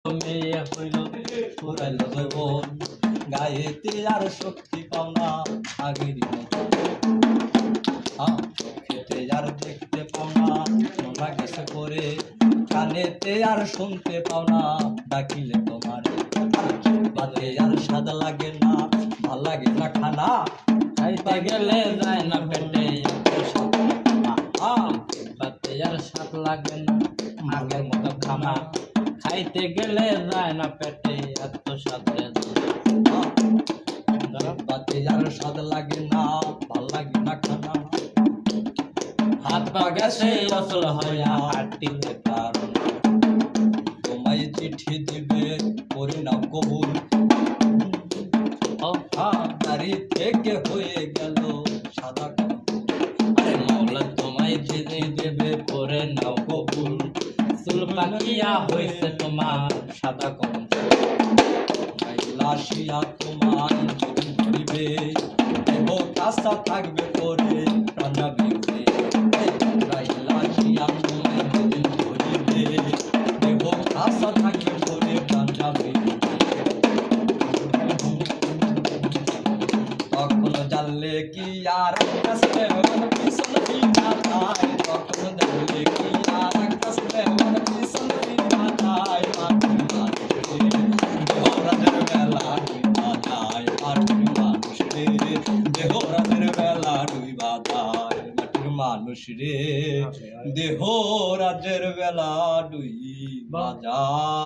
মেয়ে হইল ফুরাইল যৌবন, গায়েতে আর শক্তি পাও না আগের মতো, চোখেতে আর দেখতে পাও না নোনা গেছে পরে, কানেতে আর শুনতে পাও না ডাকিলে তোমার, বাদে আর স্বাদ লাগে না, ভাল লাগে না খানা, খাইতে গেলে যায় না পেটে, বাদে আর স্বাদ লাগে না আগের মতো খানা, খাইতে গেলে যায় না পেটে এত স্বাদে, বাদে আর স্বাদ লাগে না, ভাল লাগে না খানা, হাত পা গেছে অচল হইয়া হাঁটিতে পারো না, তোমায় চিঠি দিবে করি নাও কবুল, দাড়ি থেকে হয়ে গেল সাদা কালো, আরে মাওলা তোমায় চিঠি দেবে করে নাও কবুল, চুল পাকিয়া হয়েছে তোমার সাদা কলম, লাশিয়া তোমার যদি ধরিবে দেহ কাঁচা থাকবে পরে প্রাণ যাবে উড়ে, লাশিয়া তোমার যদি ধরিবে দেহ কাঁচা থাকবে পরে প্রাণ যাবে উড়ে, তখন জানলে কি আর কাছে পিছন ফিরা যায়, তখন জানলে কি আর কাছে পিছন ফিরা যায়, দেহরাজের বেলা ডুইবা যায়, মাটির মানুষ রে দেহরাজের বেলা ডুইবা যায়, মাটির মানুষ রে দেহরাজের বেলা ডুইবা যায়।